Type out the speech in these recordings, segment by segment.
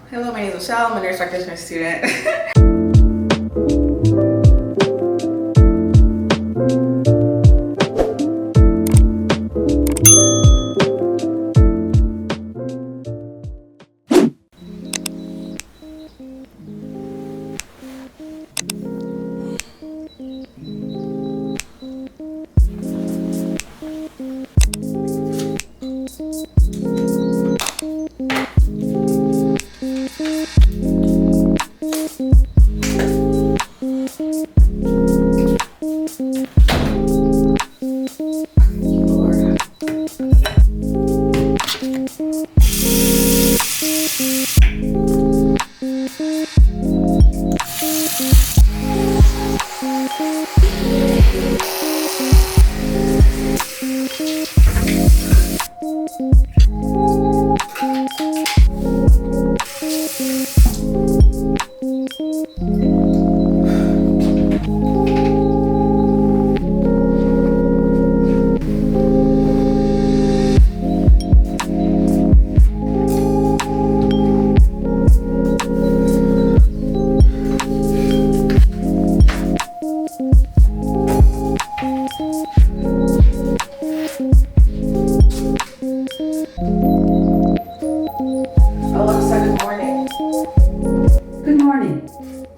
Hello, my name is Michelle. I'm a nurse practitioner student.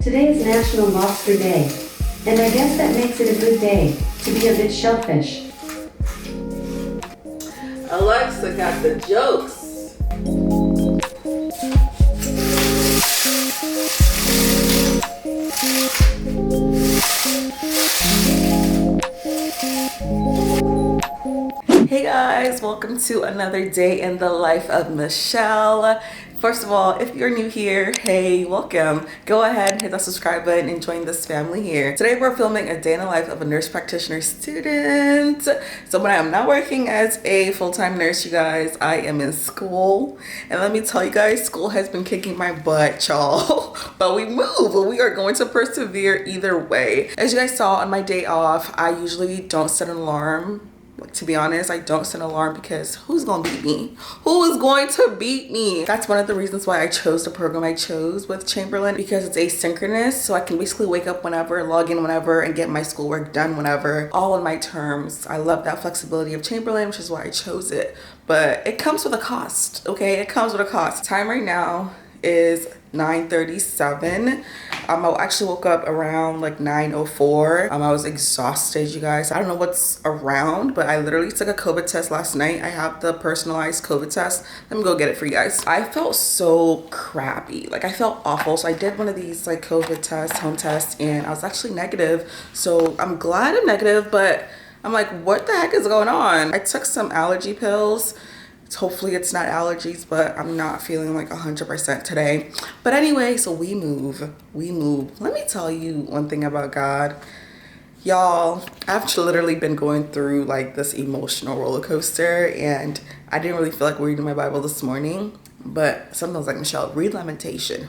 Today is National Lobster Day, and I guess that makes it a good day to be a bit shellfish. Alexa got the jokes. Hey guys, welcome to another day in the life of Michelle. First of all, if you're new here, hey, welcome. Go ahead and hit that subscribe button and join this family here. Today we're filming a day in the life of a nurse practitioner student. So when I am not working as a full-time nurse, you guys, I am in school. And let me tell you guys, school has been kicking my butt, y'all. But we move, we are going to persevere either way. As you guys saw on my day off, I usually don't set an alarm. Like, to be honest, I don't set an alarm because who's gonna beat me? Who is going to beat me? That's one of the reasons why I chose the program I chose with Chamberlain, because it's asynchronous, so I can basically wake up whenever, log in whenever, and get my schoolwork done whenever, all on my terms. I love that flexibility of Chamberlain, which is why I chose it. But it comes with a cost, okay? It comes with a cost. Time right now is 9:37. I actually woke up around like 9:04. I was exhausted, you guys. I don't know what's around, but I literally took a COVID test last night. I have the personalized COVID test. Let me go get it for you guys. I felt so crappy. Like, I felt awful. So I did one of these like COVID tests, home tests, and I was actually negative. So I'm glad I'm negative, but I'm like, what the heck is going on? I took some allergy pills. Hopefully it's not allergies, but I'm not feeling like 100% today. But anyway, so we move. Let me tell you one thing about God. Y'all, I've literally been going through like this emotional roller coaster, and I didn't really feel like reading my Bible this morning, but sometimes like, Michelle, read Lamentation.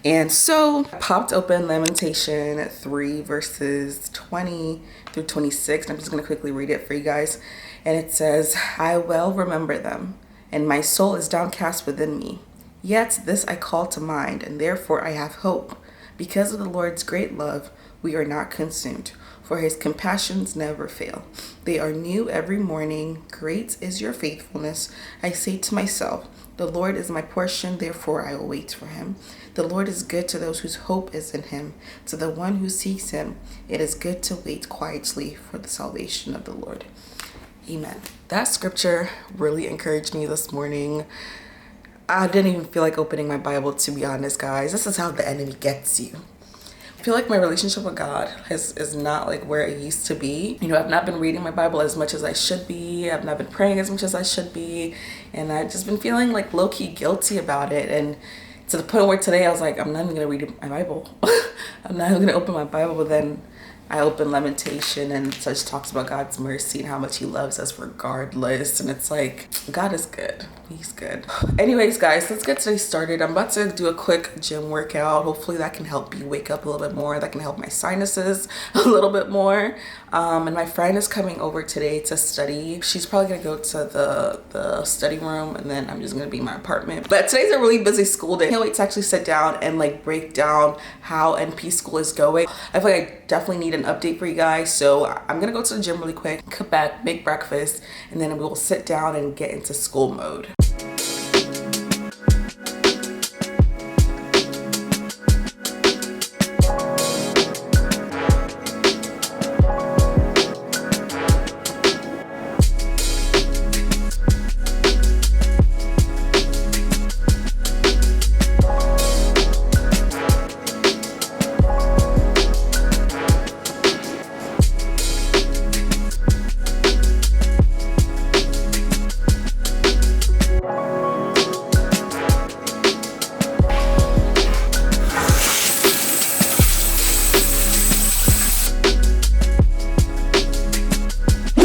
And so I popped open Lamentation 3 verses 20 through 26. And I'm just going to quickly read it for you guys. And it says, I well remember them, and my soul is downcast within me. Yet this I call to mind, and therefore I have hope. Because of the Lord's great love, we are not consumed, for his compassions never fail. They are new every morning. Great is your faithfulness. I say to myself, the Lord is my portion, therefore I will wait for him. The Lord is good to those whose hope is in him. To the one who seeks him, it is good to wait quietly for the salvation of the Lord. Amen. That scripture really encouraged me this morning. I didn't even feel like opening my Bible, to be honest, guys. This is how the enemy gets you. I feel like my relationship with God is not like where it used to be. You know, I've not been reading my Bible as much as I should be. I've not been praying as much as I should be. And I've just been feeling like low-key guilty about it. And to the point where today I was like, I'm not even going to read my Bible. I'm not even going to open my Bible. But then I open Lamentation, and it just talks about God's mercy and how much he loves us regardless. And it's like, God is good. He's good. Anyways, guys, let's get today started. I'm about to do a quick gym workout. Hopefully that can help you wake up a little bit more. That can help my sinuses a little bit more. And my friend is coming over today to study. She's probably gonna go to the study room, and then I'm just gonna be in my apartment. But today's a really busy school day. I can't wait to actually sit down and like break down how NP school is going. I feel like I definitely need an update for you guys. So I'm gonna go to the gym really quick, come back, make breakfast, and then we'll sit down and get into school mode.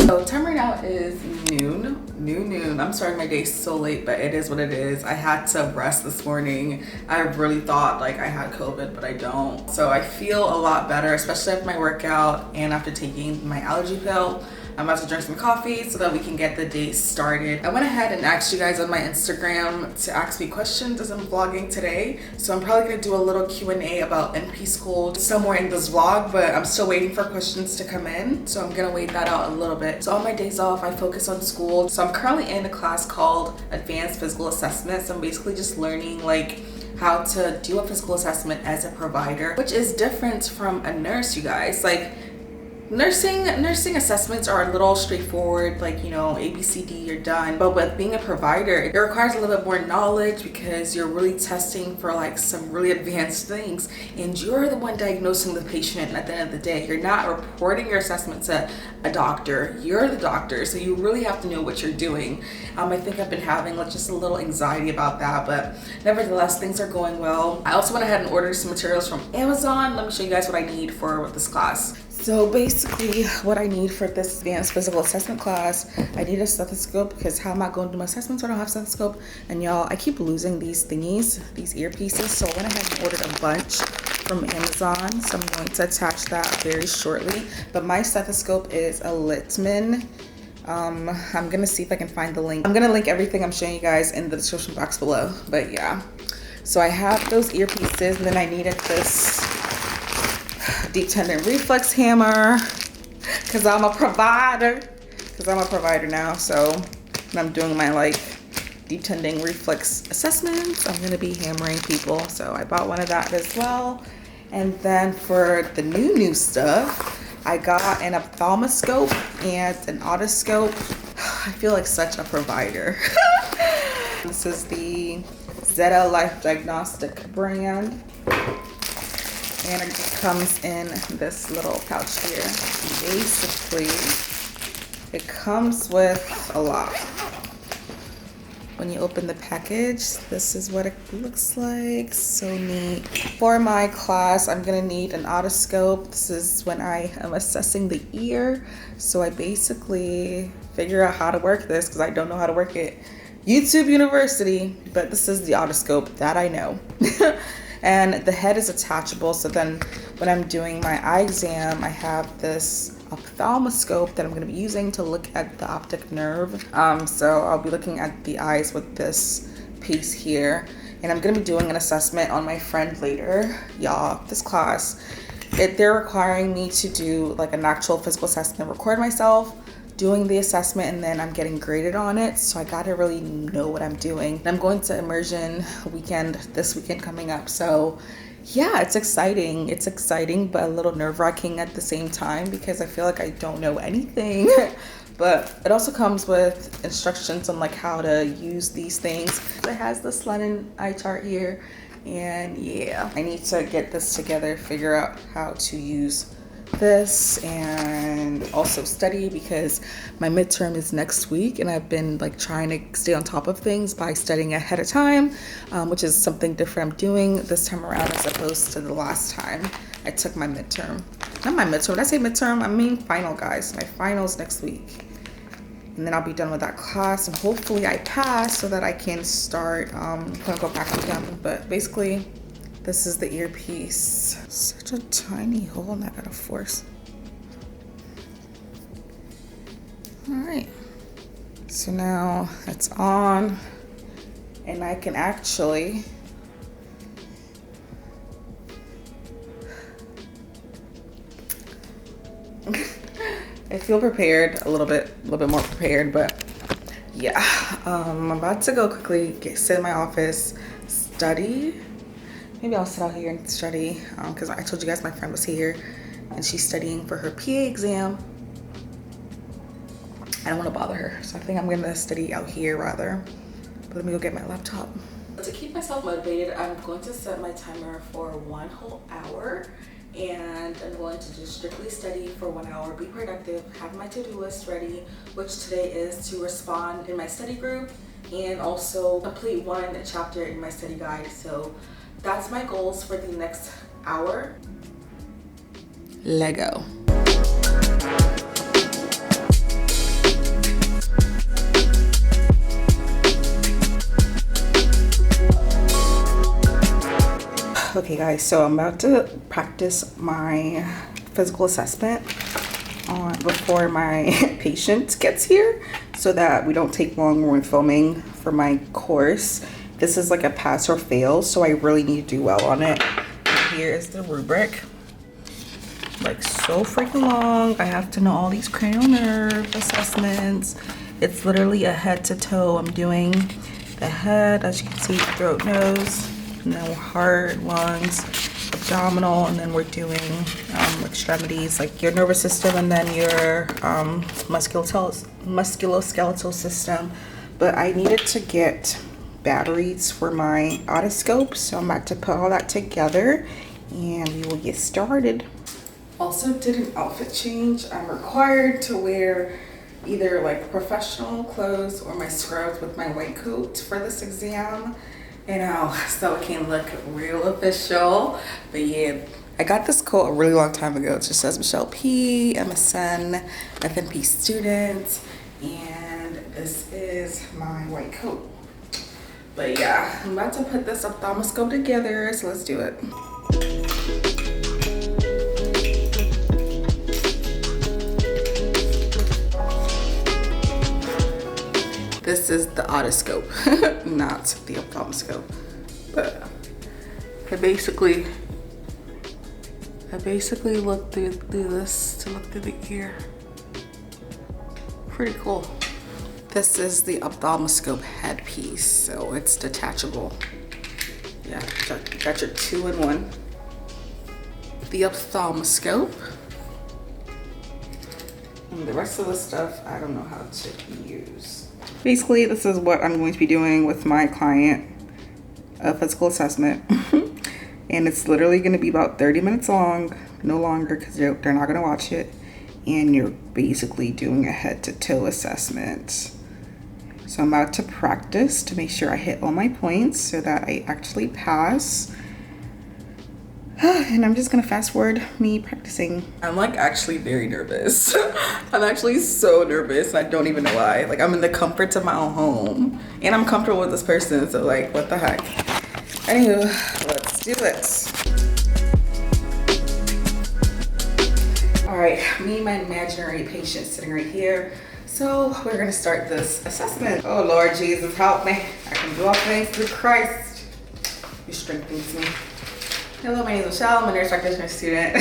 So time right now is noon. I'm starting my day so late, but it is what it is. I had to rest this morning. I really thought like I had COVID, but I don't. So I feel a lot better, especially after my workout and after taking my allergy pill. I'm about to drink some coffee so that we can get the day started. I went ahead and asked you guys on my Instagram to ask me questions as I'm vlogging today. So I'm probably gonna do a little Q&A about NP school somewhere in this vlog, but I'm still waiting for questions to come in. So I'm gonna wait that out a little bit. So on my days off, I focus on school. So I'm currently in a class called Advanced Physical Assessment. So I'm basically just learning like how to do a physical assessment as a provider, which is different from a nurse, you guys. Like, Nursing assessments are a little straightforward, like, you know, A, B, C, D, you're done. But with being a provider, it requires a little bit more knowledge because you're really testing for like some really advanced things, and you're the one diagnosing the patient at the end of the day. You're not reporting your assessment to a doctor, you're the doctor, so you really have to know what you're doing. I think I've been having like just a little anxiety about that, but nevertheless, things are going well. I also went ahead and ordered some materials from Amazon. Let me show you guys what I need for this class. So basically what I need for this advanced physical assessment class, I need a stethoscope because how am I going to do my assessments when I don't have a stethoscope? And y'all, I keep losing these thingies, these earpieces. So I went ahead and ordered a bunch from Amazon. So I'm going to attach that very shortly. But my stethoscope is a Littmann. I'm gonna see if I can find the link. I'm gonna link everything I'm showing you guys in the description box below. But yeah, so I have those earpieces, and then I needed this deep tendon reflex hammer because I'm a provider now. So when I'm doing my like deep tendon reflex assessments, I'm gonna be hammering people. So I bought one of that as well. And then for the new stuff, I got an ophthalmoscope and an otoscope. I feel like such a provider. This is the dayinthelife diagnostic brand. And it just comes in this little pouch here. Basically, it comes with a lot. When you open the package, this is what it looks like. So neat. For my class, I'm gonna need an otoscope. This is when I am assessing the ear. So I basically figure out how to work this because I don't know how to work it. YouTube University, but this is the otoscope that I know. And the head is attachable, so then when I'm doing my eye exam, I have this ophthalmoscope that I'm going to be using to look at the optic nerve. So I'll be looking at the eyes with this piece here, and I'm going to be doing an assessment on my friend later. Y'all, this class, they're requiring me to do like an actual physical assessment, record myself doing the assessment, and then I'm getting graded on it. So I gotta really know what I'm doing. And I'm going to immersion weekend this weekend coming up. So yeah, it's exciting, but a little nerve-wracking at the same time because I feel like I don't know anything. But it also comes with instructions on like how to use these things. It has the Littmann eye chart here, and yeah, I need to get this together, figure out how to use this, and also study because my midterm is next week, and I've been like trying to stay on top of things by studying ahead of time, which is something different I'm doing this time around as opposed to the last time I took my midterm. Not my midterm, when I say midterm, I mean final, guys. My finals next week, and then I'll be done with that class, and hopefully I pass so that I can start clinical practicum. But basically, this is the earpiece. Such a tiny hole, and I gotta force. All right. So now it's on, and I can actually I feel prepared a little bit more prepared, but yeah, I'm about to go quickly sit in my office, study. Maybe I'll sit out here and study because I told you guys my friend was here and she's studying for her PA exam. I don't want to bother her, so I think I'm gonna study out here rather. But let me go get my laptop. To keep myself motivated, I'm going to set my timer for 1 whole hour, and I'm going to just strictly study for 1 hour, be productive, have my to-do list ready, which today is to respond in my study group and also complete 1 chapter in my study guide. So that's my goals for the next hour. Lego. Okay guys, so I'm about to practice my physical assessment before my patient gets here so that we don't take long when we're filming for my course. This is like a pass or fail, so I really need to do well on it. And here is the rubric. Like so freaking long. I have to know all these cranial nerve assessments. It's literally a head to toe. I'm doing the head, as you can see, throat, nose, and then heart, lungs, abdominal, and then we're doing extremities like your nervous system and then your musculoskeletal system. But I needed to get batteries for my otoscope, so I'm about to put all that together and we will get started. Also did an outfit change. I'm required to wear either like professional clothes or my scrubs with my white coat for this exam. You know, so it can look real official. But yeah, I got this coat a really long time ago. It just says Michelle P, MSN, FNP student, and this is my white coat. But yeah, I'm about to put this ophthalmoscope together, so let's do it. This is the otoscope, not the ophthalmoscope. But I basically look through this to look through the ear. Pretty cool. This is the ophthalmoscope headpiece, so it's detachable. Yeah, got your 2-in-1. The ophthalmoscope. And the rest of the stuff, I don't know how to use. Basically, this is what I'm going to be doing with my client, a physical assessment. And it's literally going to be about 30 minutes long, no longer, because they're not going to watch it. And you're basically doing a head-to-toe assessment. So I'm about to practice to make sure I hit all my points so that I actually pass. And I'm just gonna fast forward me practicing. I'm like actually very nervous. I'm actually so nervous. I don't even know why. Like I'm in the comforts of my own home and I'm comfortable with this person. So like, what the heck? Anywho, let's do this. All right, me and my imaginary patient sitting right here. So we're gonna start this assessment. Oh Lord Jesus, help me. I can do all things through Christ who strengthens me. Hello, my name is Michelle. I'm a nurse practitioner student.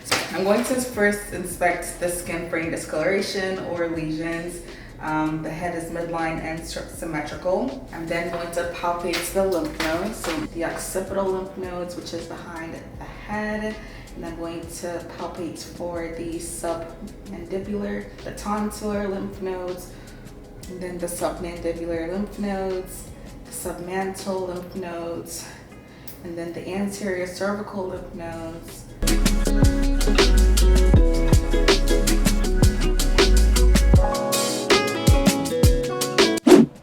So I'm going to first inspect the skin for any discoloration or lesions. The head is midline and symmetrical. I'm then going to palpate the lymph nodes, so the occipital lymph nodes, which is behind the head. And I'm going to palpate for the submandibular, the tonsillar lymph nodes, and then the submandibular lymph nodes, the submantle lymph nodes, and then the anterior cervical lymph nodes.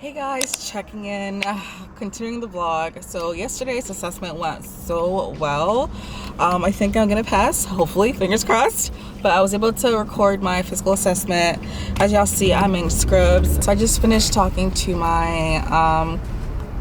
Hey guys, checking in, continuing the vlog. So yesterday's assessment went so well. I think I'm gonna pass, hopefully, fingers crossed. But I was able to record my physical assessment. As y'all see, I'm in scrubs. So I just finished talking to my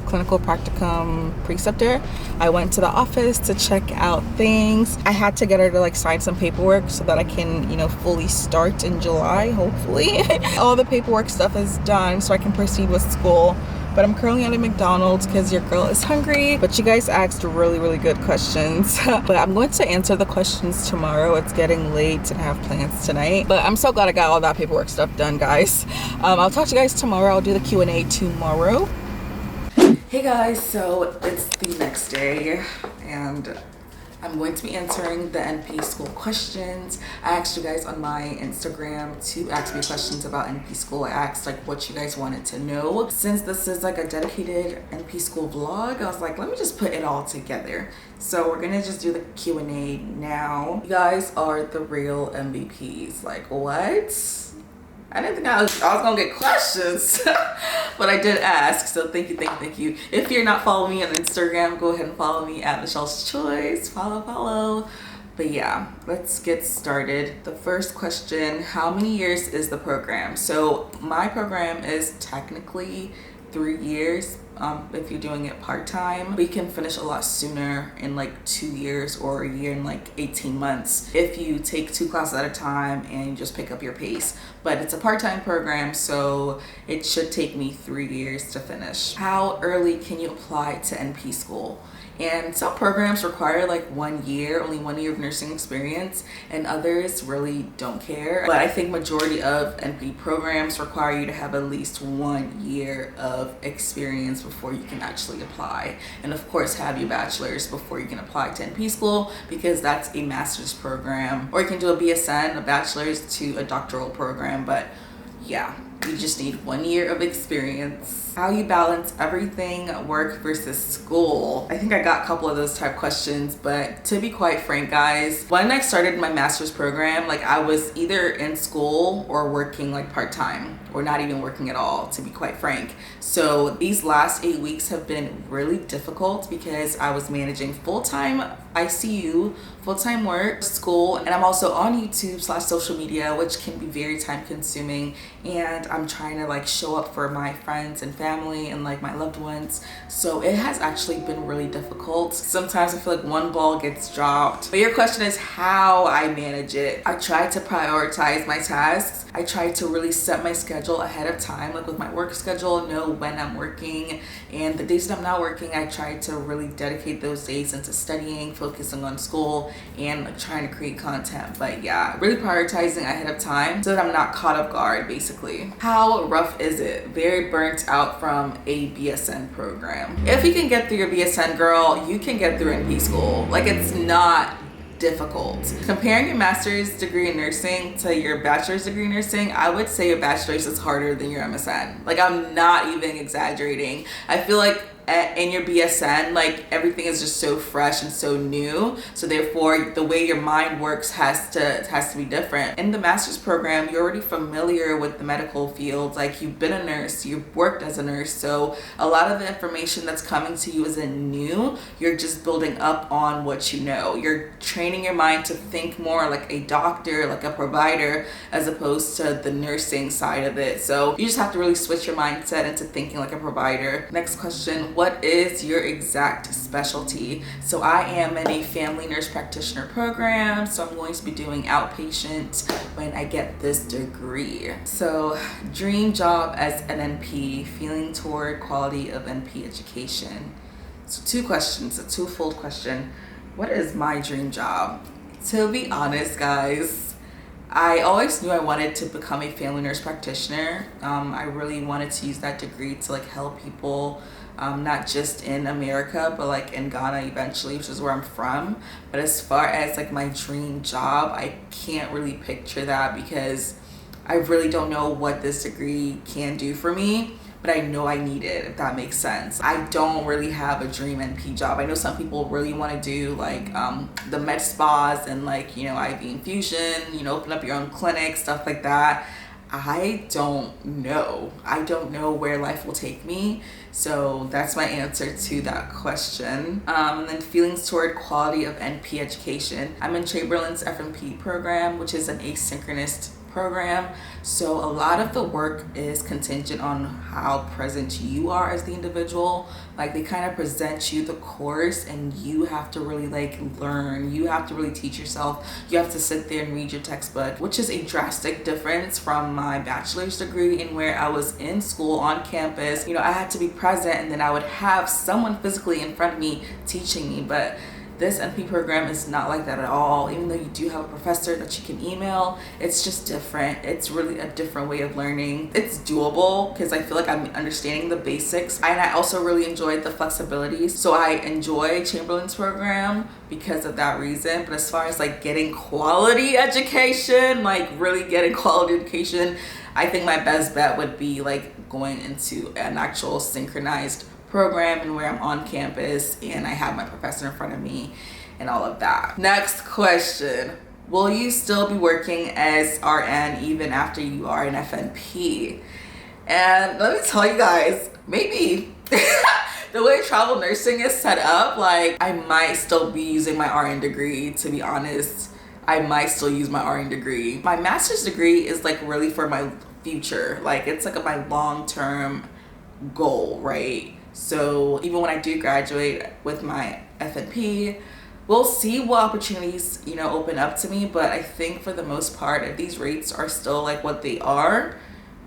clinical practicum preceptor. I went to the office to check out things. I had to get her to like sign some paperwork so that I can, you know, fully start in July, hopefully. All the paperwork stuff is done so I can proceed with school. But I'm currently at a McDonald's because your girl is hungry. But you guys asked really good questions. But I'm going to answer the questions tomorrow. It's getting late and I have plans tonight. But I'm so glad I got all that paperwork stuff done, guys. I'll talk to you guys tomorrow. I'll do the Q&A tomorrow. Hey guys, so it's the next day and I'm going to be answering the NP school questions. I asked you guys on my Instagram to ask me questions about NP school. I asked like what you guys wanted to know. Since this is like a dedicated NP school vlog, I was like, let me just put it all together. So we're gonna just do the Q&A now. You guys are the real MVPs. Like what? I didn't think I was gonna get questions, but I did ask, so thank you. If you're not following me on Instagram, go ahead and follow me at Michelle's Choice. Follow. But yeah, let's get started. The first question, how many years is the program? So my program is technically 3 years. If you're doing it part-time, we can finish a lot sooner in like 2 years or a year in like 18 months if you take 2 classes at a time and you just pick up your pace. But it's a part-time program, so it should take me 3 years to finish. How early can you apply to NP school? And some programs require like 1 year, only 1 year of nursing experience, and others really don't care. But I think majority of NP programs require you to have at least 1 year of experience before you can actually apply. And of course have your bachelor's before you can apply to NP school, because that's a master's program. Or you can do a BSN, a bachelor's to a doctoral program, but yeah, you just need 1 year of experience. How you balance everything, work versus school. I think I got a couple of those type questions, but to be quite frank, guys, when I started my master's program, like I was either in school or working like part-time, or not even working at all, to be quite frank. So these last 8 weeks have been really difficult because I was managing full-time ICU, full-time work, school, and I'm also on YouTube/social media, which can be very time consuming. And I'm trying to like show up for my friends and family and like my loved ones. So it has actually been really difficult. Sometimes I feel like one ball gets dropped. But your question is how I manage it. I try to prioritize my tasks. I try to really set my schedule ahead of time, like with my work schedule, know when I'm working, and the days that I'm not working, I try to really dedicate those days into studying, focusing on school, and like trying to create content. But yeah, really prioritizing ahead of time so that I'm not caught off guard, basically. How rough is it? Very burnt out from a BSN program. If you can get through your BSN, girl, you can get through NP school. Like it's not difficult. Comparing your master's degree in nursing to your bachelor's degree in nursing, I would say your bachelor's is harder than your MSN. Like I'm not even exaggerating. I feel like in your BSN, like everything is just so fresh and so new, so therefore the way your mind works has to be different. In the master's program, you're already familiar with the medical field, like you've been a nurse, you've worked as a nurse, so a lot of the information that's coming to you isn't new. You're just building up on what you know. You're training your mind to think more like a doctor, like a provider, as opposed to the nursing side of it. So you just have to really switch your mindset into thinking like a provider. Next question, what is your exact specialty? So I am in a family nurse practitioner program, so I'm going to be doing outpatient when I get this degree. So dream job as an NP, feeling toward quality of NP education. So 2 questions, a twofold question. What is my dream job? To be honest, guys, I always knew I wanted to become a family nurse practitioner. I really wanted to use that degree to like help people, not just in America, but like in Ghana eventually, which is where I'm from. But as far as like my dream job, I can't really picture that because I really don't know what this degree can do for me, but I know I need it, if that makes sense. I don't really have a dream NP job. I know some people really want to do like the med spas and like, you know, IV infusion, you know, open up your own clinic, stuff like that. I don't know. I don't know where life will take me. So that's my answer to that question. And then feelings toward quality of NP education. I'm in Chamberlain's FNP program, which is an asynchronous program. So a lot of the work is contingent on how present you are as the individual. Like they kind of present you the course and you have to really like learn. You have to really teach yourself. You have to sit there and read your textbook, which is a drastic difference from my bachelor's degree in where I was in school on campus. You know, I had to be present and then I would have someone physically in front of me teaching me. But this NP program is not like that at all. Even though you do have a professor that you can email, it's just different. It's really a different way of learning. It's doable because I feel like I'm understanding the basics. And I also really enjoyed the flexibilities. So I enjoy Chamberlain's program because of that reason. But as far as like getting quality education, like really getting quality education, I think my best bet would be like going into an actual synchronized program and where I'm on campus and I have my professor in front of me and all of that. Next question. Will you still be working as RN even after you are an FNP? And let me tell you guys, maybe. The way travel nursing is set up, like I might still be using my RN degree, to be honest. I might still use my RN degree. My master's degree is like really for my future. Like it's like my long-term goal, right? So even when I do graduate with my FNP, we'll see what opportunities, you know, open up to me. But I think for the most part, if these rates are still like what they are,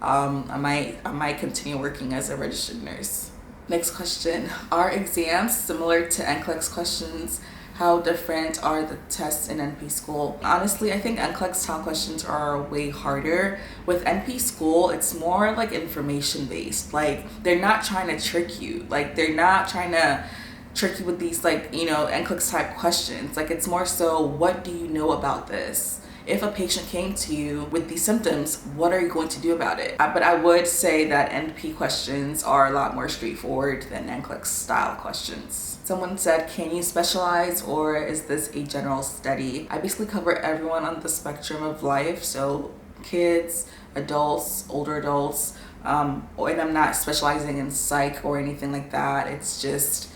I might continue working as a registered nurse. Next question. Are exams similar to NCLEX questions? How different are the tests in NP school? Honestly, I think NCLEX style questions are way harder. With NP school, it's more like information based. Like they're not trying to trick you. Like they're not trying to trick you with these like, you know, NCLEX type questions. Like it's more so, what do you know about this? If a patient came to you with these symptoms, what are you going to do about it? But I would say that NP questions are a lot more straightforward than NCLEX style questions. Someone said, can you specialize or is this a general study? I basically cover everyone on the spectrum of life. So kids, adults, older adults, and I'm not specializing in psych or anything like that. It's just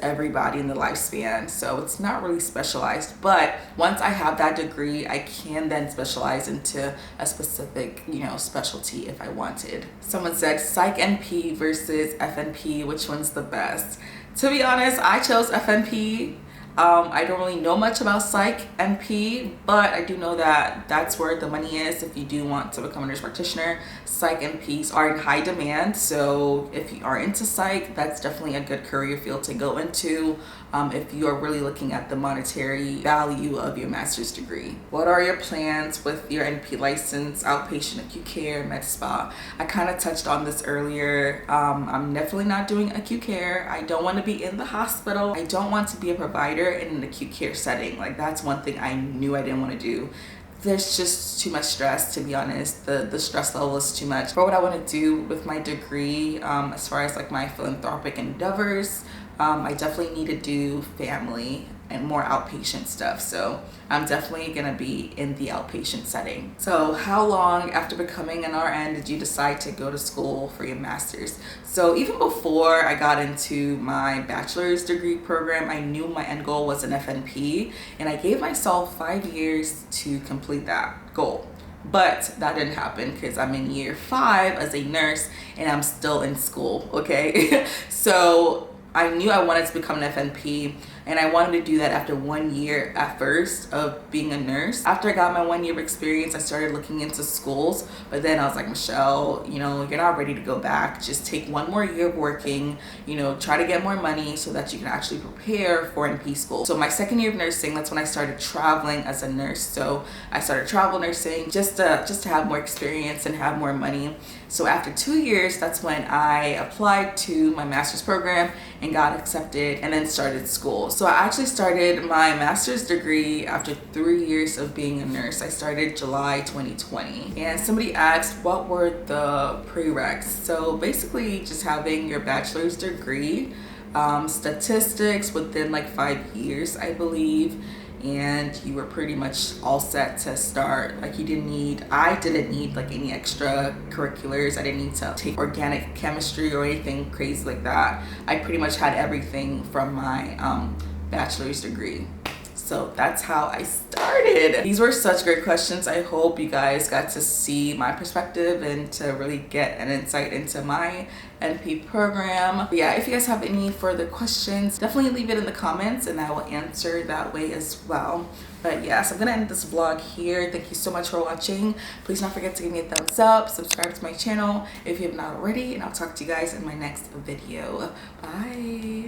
everybody in the lifespan. So it's not really specialized, but once I have that degree, I can then specialize into a specific, you know, specialty if I wanted. Someone said psych NP versus FNP, which one's the best? To be honest, I chose FNP. I don't really know much about psych NP, but I do know that that's where the money is. If you do want to become a nurse practitioner, psych NPs are in high demand. So if you are into psych, that's definitely a good career field to go into if you are really looking at the monetary value of your master's degree. What are your plans with your NP license, outpatient acute care, med spa? I kind of touched on this earlier. I'm definitely not doing acute care. I don't want to be in the hospital. I don't want to be a provider in an acute care setting. Like that's one thing I knew I didn't want to do. There's just too much stress, to be honest. The stress level is too much. For what I want to do with my degree, as far as like my philanthropic endeavors, I definitely need to do family and more outpatient stuff. So I'm definitely gonna be in the outpatient setting. So how long after becoming an RN did you decide to go to school for your master's? So even before I got into my bachelor's degree program, I knew my end goal was an FNP, and I gave myself 5 years to complete that goal. But that didn't happen because I'm in year 5 as a nurse and I'm still in school, okay? So I knew I wanted to become an FNP, and I wanted to do that after 1 year at first of being a nurse. After I got my 1 year of experience, I started looking into schools, but then I was like, Michelle, you know, you're not ready to go back. Just take 1 more year of working, you know, try to get more money so that you can actually prepare for NP school. So my 2nd year of nursing, that's when I started traveling as a nurse. So I started travel nursing just to have more experience and have more money. So after 2 years, that's when I applied to my master's program and got accepted and then started school. So I actually started my master's degree after 3 years of being a nurse. I started July 2020. And somebody asked, what were the prereqs? So basically just having your bachelor's degree, statistics within like 5 years, I believe, and you were pretty much all set to start. Like I didn't need like any extra curriculars. I didn't need to take organic chemistry or anything crazy like that. I pretty much had everything from my bachelor's degree. So that's how I started. These were such great questions. I hope you guys got to see my perspective and to really get an insight into my NP program. But yeah, if you guys have any further questions, definitely leave it in the comments and I will answer that way as well. But yeah, so I'm gonna end this vlog here. Thank you so much for watching. Please don't forget to give me a thumbs up, subscribe to my channel if you have not already, and I'll talk to you guys in my next video. Bye.